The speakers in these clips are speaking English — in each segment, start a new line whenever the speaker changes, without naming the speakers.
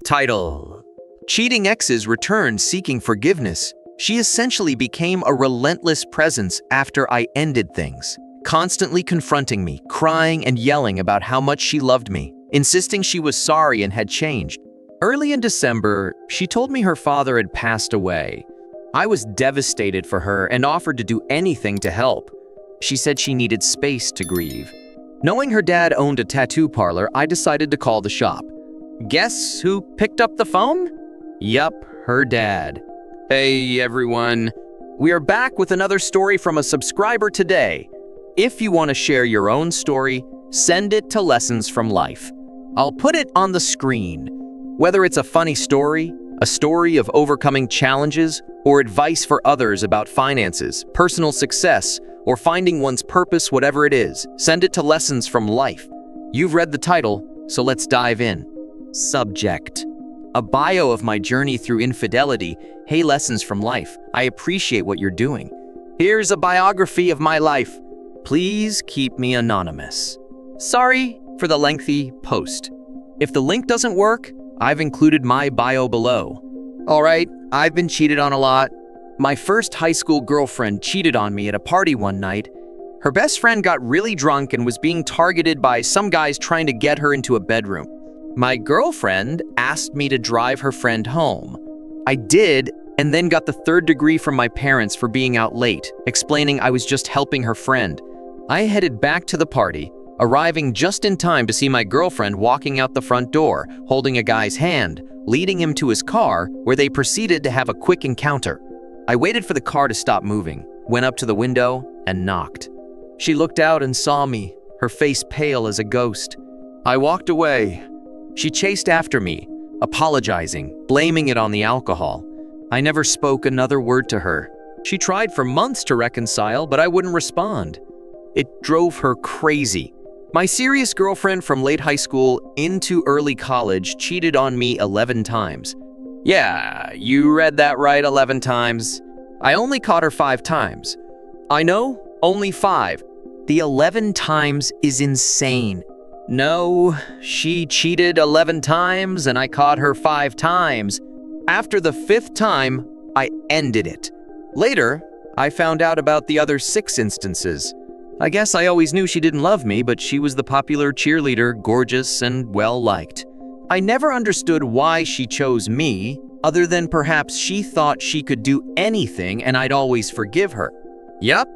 Title: Cheating Exes returned seeking forgiveness. She essentially became a relentless presence after I ended things, constantly confronting me, crying and yelling about how much she loved me, insisting she was sorry and had changed. Early in December, she told me her father had passed away. I was devastated for her and offered to do anything to help. She said she needed space to grieve. Knowing her dad owned a tattoo parlor, I decided to call the shop. Guess who picked up the phone? Yup, her dad. Hey everyone, we are back with another story from a subscriber today. If you want to share your own story, send it to Lessons from Life. I'll put it on the screen. Whether it's a funny story, a story of overcoming challenges, or advice for others about finances, personal success, or finding one's purpose, whatever it is, send it to Lessons from Life. You've read the title, so let's dive in. Subject: a bio of my journey through infidelity. Hey, Lessons from Life, I appreciate what you're doing. Here's a biography of my life. Please keep me anonymous. Sorry for the lengthy post. If the link doesn't work, I've included my bio below. Alright, I've been cheated on a lot. My first high school girlfriend cheated on me at a party one night. Her best friend got really drunk and was being targeted by some guys trying to get her into a bedroom. My girlfriend asked me to drive her friend home. I did, and then got the 3rd degree from my parents for being out late, explaining I was just helping her friend. I headed back to the party, arriving just in time to see my girlfriend walking out the front door, holding a guy's hand, leading him to his car, where they proceeded to have a quick encounter. I waited for the car to stop moving, went up to the window, and knocked. She looked out and saw me, her face pale as a ghost. I walked away. She chased after me, apologizing, blaming it on the alcohol. I never spoke another word to her. She tried for months to reconcile, but I wouldn't respond. It drove her crazy. My serious girlfriend from late high school into early college cheated on me 11 times. Yeah, you read that right, 11 times. I only caught her 5 times. I know, only 5. The 11 times is insane. No, she cheated 11 times and I caught her 5 times. After the 5th time, I ended it. Later, I found out about the other 6 instances. I guess I always knew she didn't love me, but she was the popular cheerleader, gorgeous and well-liked. I never understood why she chose me, other than perhaps she thought she could do anything and I'd always forgive her. Yup.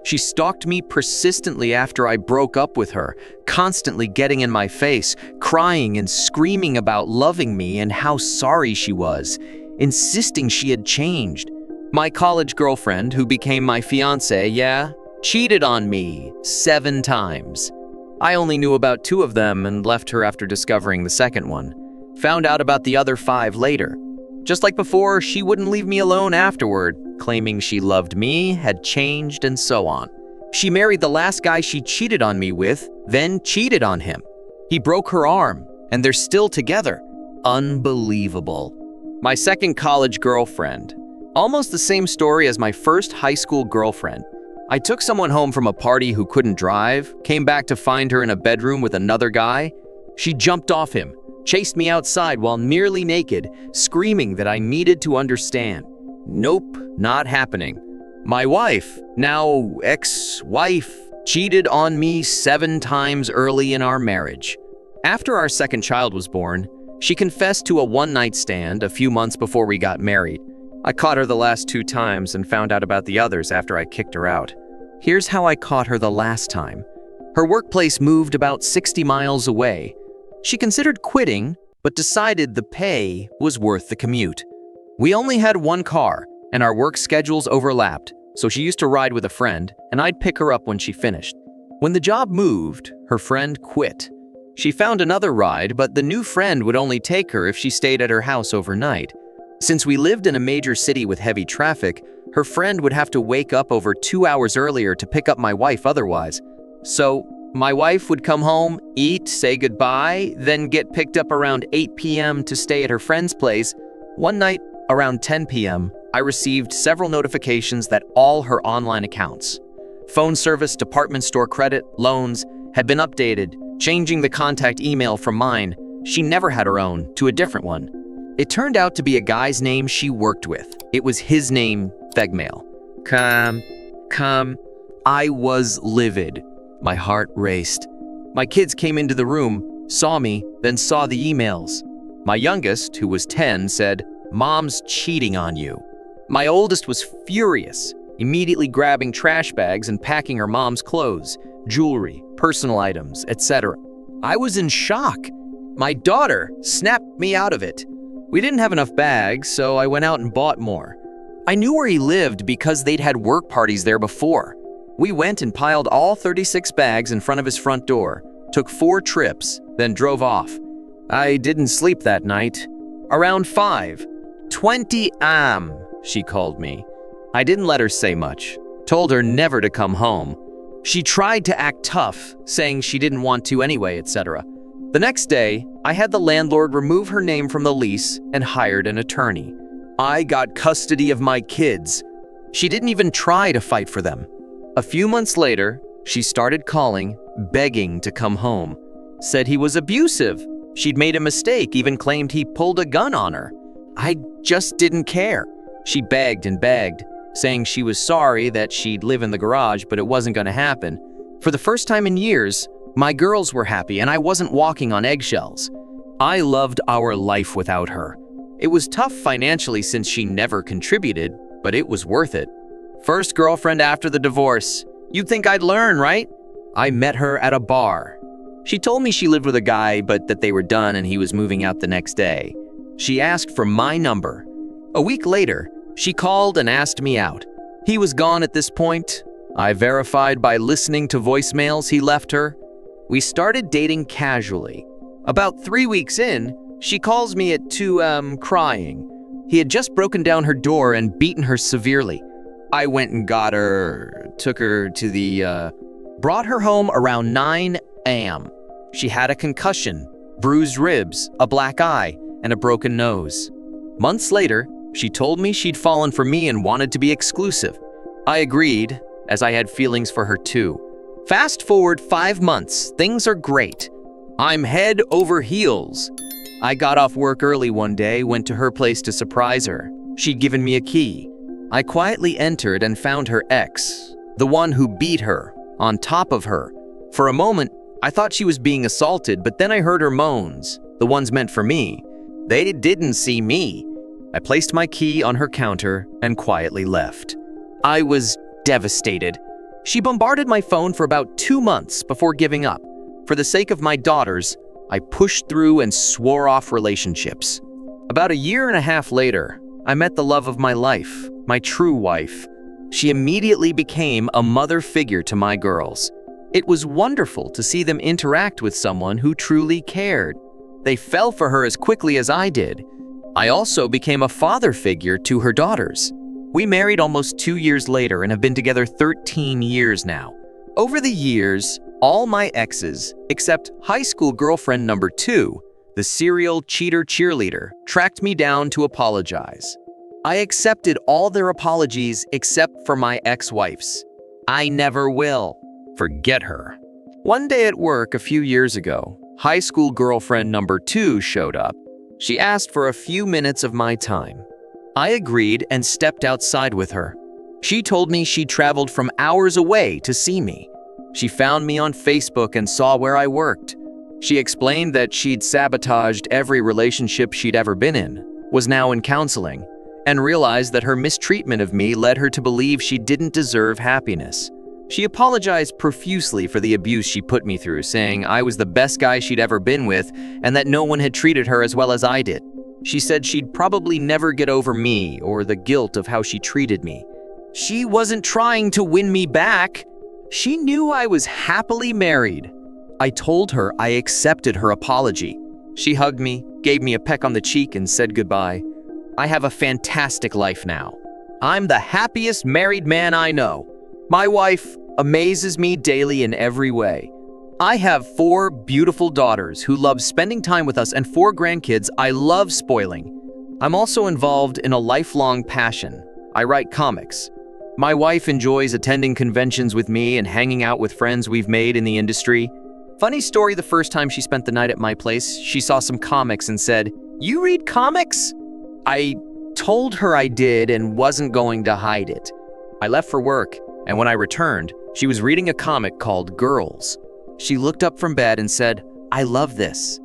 She stalked me persistently after I broke up with her, constantly getting in my face, crying and screaming about loving me and how sorry she was, insisting she had changed. My college girlfriend, who became my fiancée, cheated on me 7 times. I only knew about 2 of them and left her after discovering the second one. Found out about the other 5 later. Just like before, she wouldn't leave me alone afterward, claiming she loved me, had changed, and so on. She married the last guy she cheated on me with, then cheated on him. He broke her arm, and they're still together. Unbelievable. My second college girlfriend. Almost the same story as my first high school girlfriend. I took someone home from a party who couldn't drive, came back to find her in a bedroom with another guy. She jumped off him, chased me outside while nearly naked, screaming that I needed to understand. Nope, not happening. My wife, now ex-wife, cheated on me 7 times early in our marriage. After our second child was born, she confessed to a one-night stand a few months before we got married. I caught her the last 2 times and found out about the others after I kicked her out. Here's how I caught her the last time. Her workplace moved about 60 miles away. She considered quitting, but decided the pay was worth the commute. We only had 1 car, and our work schedules overlapped, so she used to ride with a friend, and I'd pick her up when she finished. When the job moved, her friend quit. She found another ride, but the new friend would only take her if she stayed at her house overnight. Since we lived in a major city with heavy traffic, her friend would have to wake up over 2 hours earlier to pick up my wife otherwise. So My wife would come home, eat, say goodbye, then get picked up around 8 p.m. to stay at her friend's place. One night, around 10 p.m., I received several notifications that all her online accounts, phone service, department store credit, loans, had been updated, changing the contact email from mine, she never had her own, to a different one. It turned out to be a guy's name she worked with. It was his name, Fegmail. I was livid. My heart raced. My kids came into the room, saw me, then saw the emails. My youngest, who was 10, said, "Mom's cheating on you." My oldest was furious, immediately grabbing trash bags and packing her mom's clothes, jewelry, personal items, etc. I was in shock. My daughter snapped me out of it. We didn't have enough bags, so I went out and bought more. I knew where he lived because they'd had work parties there before. We went and piled all 36 bags in front of his front door, took 4 trips, then drove off. I didn't sleep that night. Around 5:20 am, she called me. I didn't let her say much, told her never to come home. She tried to act tough, saying she didn't want to anyway, etc. The next day, I had the landlord remove her name from the lease and hired an attorney. I got custody of my kids. She didn't even try to fight for them. A few months later, she started calling, begging to come home. Said he was abusive. She'd made a mistake, even claimed he pulled a gun on her. I just didn't care. She begged and begged, saying she was sorry that she'd live in the garage, but it wasn't going to happen. For the first time in years, my girls were happy and I wasn't walking on eggshells. I loved our life without her. It was tough financially since she never contributed, but it was worth it. First girlfriend after the divorce. You'd think I'd learn, right? I met her at a bar. She told me she lived with a guy, but that they were done and he was moving out the next day. She asked for my number. A week later, she called and asked me out. He was gone at this point. I verified by listening to voicemails he left her. We started dating casually. About 3 weeks in, she calls me at 2 crying. He had just broken down her door and beaten her severely. I went and got her, took her to brought her home around 9 a.m. She had a concussion, bruised ribs, a black eye, and a broken nose. Months later, she told me she'd fallen for me and wanted to be exclusive. I agreed, as I had feelings for her too. Fast forward 5 months, things are great. I'm head over heels. I got off work early one day, went to her place to surprise her. She'd given me a key. I quietly entered and found her ex, the one who beat her, on top of her. For a moment, I thought she was being assaulted, but then I heard her moans, the ones meant for me. They didn't see me. I placed my key on her counter and quietly left. I was devastated. She bombarded my phone for about 2 months before giving up. For the sake of my daughters, I pushed through and swore off relationships. About 1.5 years later, I met the love of my life, my true wife. She immediately became a mother figure to my girls. It was wonderful to see them interact with someone who truly cared. They fell for her as quickly as I did. I also became a father figure to her daughters. We married almost 2 years later and have been together 13 years now. Over the years, all my exes, except high school girlfriend number 2, the serial cheater cheerleader, tracked me down to apologize. I accepted all their apologies except for my ex-wife's. I never will. Forget her. One day at work a few years ago, high school girlfriend number 2 showed up. She asked for a few minutes of my time. I agreed and stepped outside with her. She told me she traveled from hours away to see me. She found me on Facebook and saw where I worked. She explained that she'd sabotaged every relationship she'd ever been in, was now in counseling, and realized that her mistreatment of me led her to believe she didn't deserve happiness. She apologized profusely for the abuse she put me through, saying I was the best guy she'd ever been with and that no one had treated her as well as I did. She said she'd probably never get over me or the guilt of how she treated me. She wasn't trying to win me back. She knew I was happily married. I told her I accepted her apology. She hugged me, gave me a peck on the cheek, and said goodbye. I have a fantastic life now. I'm the happiest married man I know. My wife amazes me daily in every way. I have 4 beautiful daughters who love spending time with us and 4 grandkids I love spoiling. I'm also involved in a lifelong passion. I write comics. My wife enjoys attending conventions with me and hanging out with friends we've made in the industry. Funny story, the first time she spent the night at my place, she saw some comics and said, "You read comics?" I told her I did and wasn't going to hide it. I left for work, and when I returned, she was reading a comic called Girls. She looked up from bed and said, "I love this."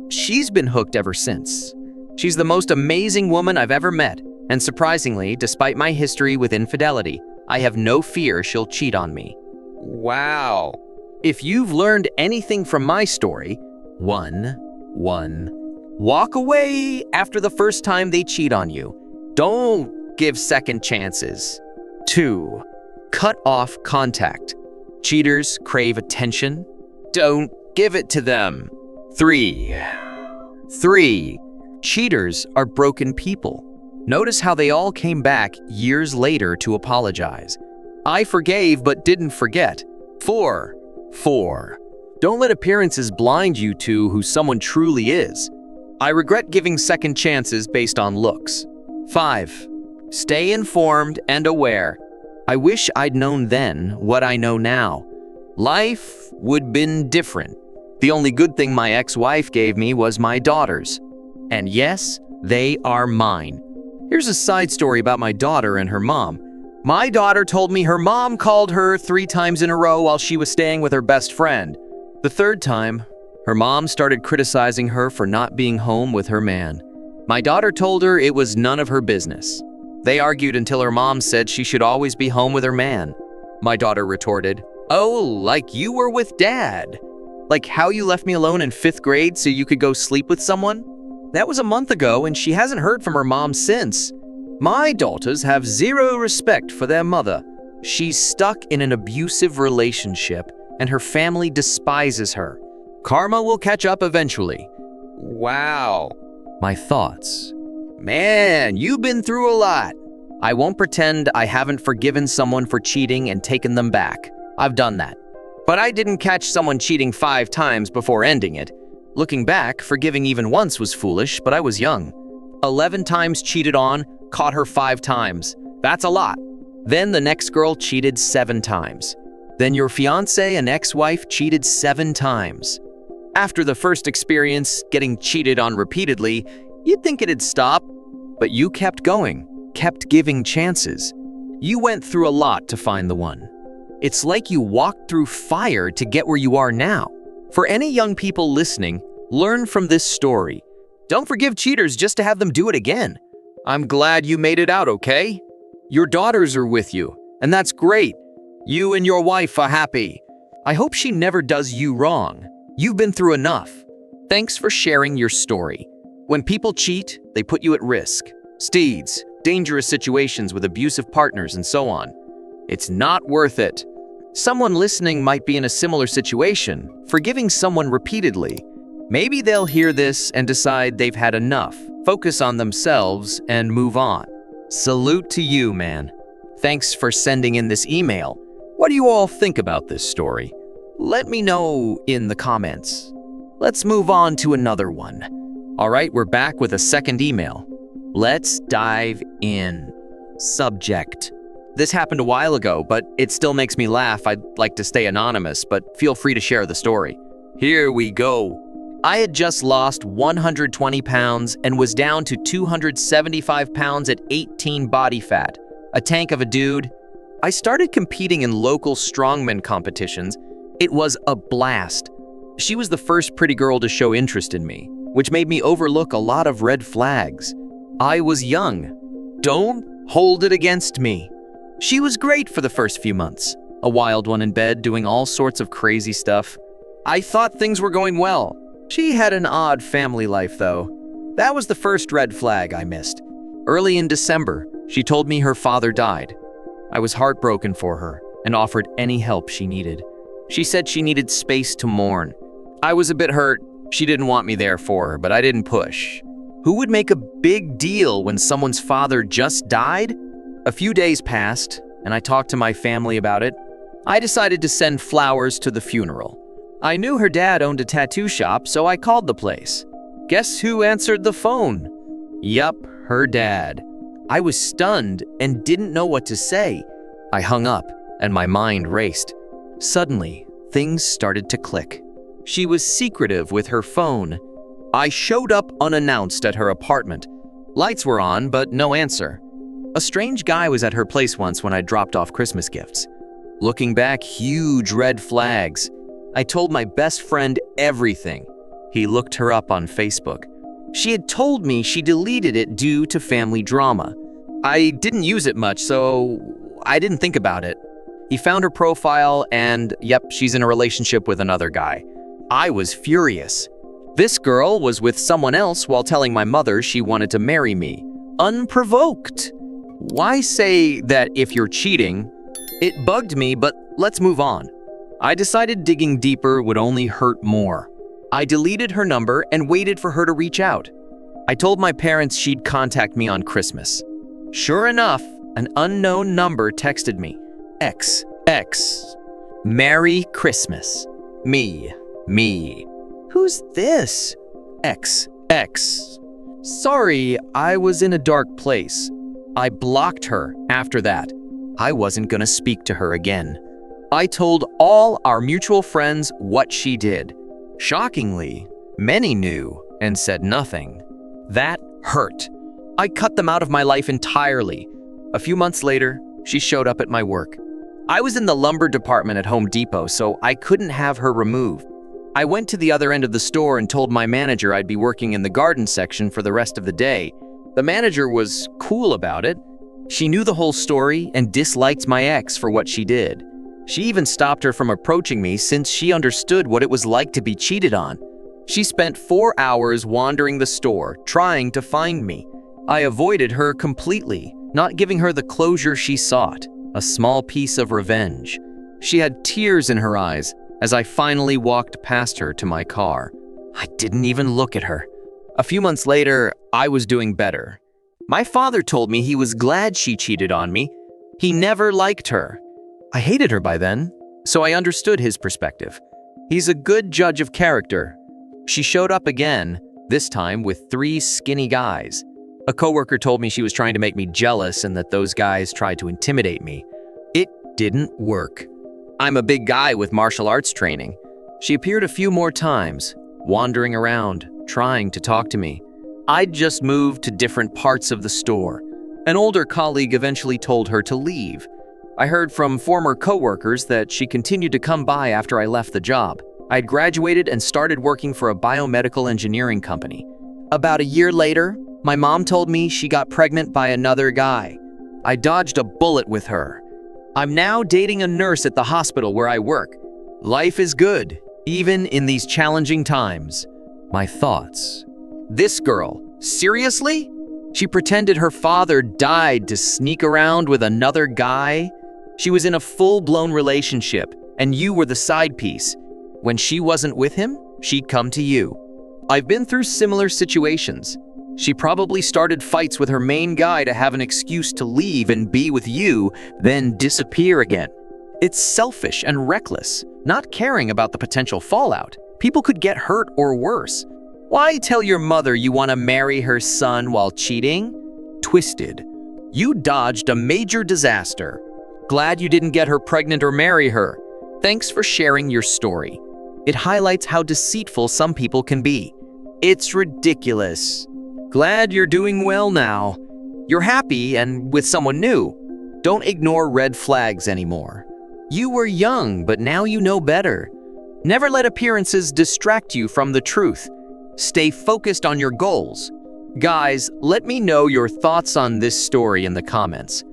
She's been hooked ever since. She's the most amazing woman I've ever met, and surprisingly, despite my history with infidelity, I have no fear she'll cheat on me. Wow. If you've learned anything from my story, 1. Walk away after the first time they cheat on you. Don't give second chances. 2. Cut off contact. Cheaters crave attention. Don't give it to them. 3. Cheaters are broken people. Notice how they all came back years later to apologize. I forgave but didn't forget. 4. Don't let appearances blind you to who someone truly is. I regret giving second chances based on looks. 5. Stay informed and aware. I wish I'd known then what I know now. Life would been different. The only good thing my ex-wife gave me was my daughters. And yes, they are mine. Here's a side story about my daughter and her mom. My daughter told me her mom called her 3 times in a row while she was staying with her best friend. The 3rd time, her mom started criticizing her for not being home with her man. My daughter told her it was none of her business. They argued until her mom said she should always be home with her man. My daughter retorted, "Oh, like you were with Dad. Like how you left me alone in 5th grade so you could go sleep with someone? That was a month ago and she hasn't heard from her mom since. My daughters have 0 respect for their mother. She's stuck in an abusive relationship and her family despises her. Karma will catch up eventually." Wow. My thoughts. Man, you've been through a lot. I won't pretend I haven't forgiven someone for cheating and taken them back. I've done that. But I didn't catch someone cheating 5 times before ending it. Looking back, forgiving even once was foolish, but I was young. 11 times cheated on, caught her 5 times. That's a lot. Then the next girl cheated 7 times. Then your fiance and ex-wife cheated 7 times. After the first experience, getting cheated on repeatedly, you'd think it'd stop, but you kept going, kept giving chances. You went through a lot to find the one. It's like you walked through fire to get where you are now. For any young people listening, learn from this story. Don't forgive cheaters just to have them do it again. I'm glad you made it out okay. Your daughters are with you, and that's great. You and your wife are happy. I hope she never does you wrong. You've been through enough. Thanks for sharing your story. When people cheat, they put you at risk. Steeds, dangerous situations with abusive partners, and so on. It's not worth it. Someone listening might be in a similar situation, forgiving someone repeatedly. Maybe they'll hear this and decide they've had enough, focus on themselves, and move on. Salute to you, man. Thanks for sending in this email. What do you all think about this story? Let me know in the comments. Let's move on to another one. All right, we're back with a second email. Let's dive in. Subject. This happened a while ago, but it still makes me laugh. I'd like to stay anonymous, but feel free to share the story. Here we go. I had just lost 120 pounds and was down to 275 pounds at 18 body fat. A tank of a dude. I started competing in local strongman competitions. It was a blast. She was the first pretty girl to show interest in me, which made me overlook a lot of red flags. I was young. Don't hold it against me. She was great for the first few months. A wild one in bed doing all sorts of crazy stuff. I thought things were going well. She had an odd family life though. That was the first red flag I missed. Early in December, she told me her father died. I was heartbroken for her and offered any help she needed. She said she needed space to mourn. I was a bit hurt. She didn't want me there for her, but I didn't push. Who would make a big deal when someone's father just died? A few days passed, and I talked to my family about it. I decided to send flowers to the funeral. I knew her dad owned a tattoo shop, so I called the place. Guess who answered the phone? Yup, her dad. I was stunned and didn't know what to say. I hung up, and my mind raced. Suddenly, things started to click. She was secretive with her phone. I showed up unannounced at her apartment. Lights were on, but no answer. A strange guy was at her place once when I dropped off Christmas gifts. Looking back, huge red flags. I told my best friend everything. He looked her up on Facebook. She had told me she deleted it due to family drama. I didn't use it much, so I didn't think about it. He found her profile and, yep, she's in a relationship with another guy. I was furious. This girl was with someone else while telling my mother she wanted to marry me. Unprovoked. Why say that if you're cheating? It bugged me, but let's move on. I decided digging deeper would only hurt more. I deleted her number and waited for her to reach out. I told my parents she'd contact me on Christmas. Sure enough, an unknown number texted me. X. Merry Christmas. Me. Who's this? X. Sorry, I was in a dark place. I blocked her after that. I wasn't gonna speak to her again. I told all our mutual friends what she did. Shockingly, many knew and said nothing. That hurt. I cut them out of my life entirely. A few months later, she showed up at my work. I was in the lumber department at Home Depot, so I couldn't have her removed. I went to the other end of the store and told my manager I'd be working in the garden section for the rest of the day. The manager was cool about it. She knew the whole story and disliked my ex for what she did. She even stopped her from approaching me since she understood what it was like to be cheated on. She spent 4 hours wandering the store, trying to find me. I avoided her completely, not giving her the closure she sought, a small piece of revenge. She had tears in her eyes as I finally walked past her to my car. I didn't even look at her. A few months later, I was doing better. My father told me he was glad she cheated on me. He never liked her. I hated her by then, so I understood his perspective. He's a good judge of character. She showed up again, this time with 3 skinny guys. A coworker told me she was trying to make me jealous and that those guys tried to intimidate me. It didn't work. I'm a big guy with martial arts training. She appeared a few more times, wandering around, trying to talk to me. I'd just moved to different parts of the store. An older colleague eventually told her to leave. I heard from former coworkers that she continued to come by after I left the job. I'd graduated and started working for a biomedical engineering company. About a year later, my mom told me she got pregnant by another guy. I dodged a bullet with her. I'm now dating a nurse at the hospital where I work. Life is good, even in these challenging times. My thoughts. This girl, seriously? She pretended her father died to sneak around with another guy? She was in a full-blown relationship, and you were the side piece. When she wasn't with him, she'd come to you. I've been through similar situations. She probably started fights with her main guy to have an excuse to leave and be with you, then disappear again. It's selfish and reckless, not caring about the potential fallout. People could get hurt or worse. Why tell your mother you want to marry her son while cheating? Twisted. You dodged a major disaster. Glad you didn't get her pregnant or marry her. Thanks for sharing your story. It highlights how deceitful some people can be. It's ridiculous. Glad you're doing well now. You're happy and with someone new. Don't ignore red flags anymore. You were young, but now you know better. Never let appearances distract you from the truth. Stay focused on your goals. Guys, let me know your thoughts on this story in the comments.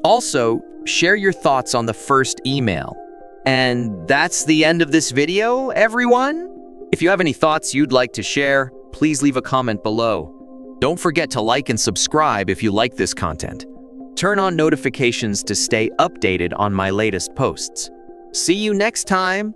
Also, share your thoughts on the first email. And that's the end of this video, everyone. If you have any thoughts you'd like to share, please leave a comment below. Don't forget to like and subscribe if you like this content. Turn on notifications to stay updated on my latest posts. See you next time.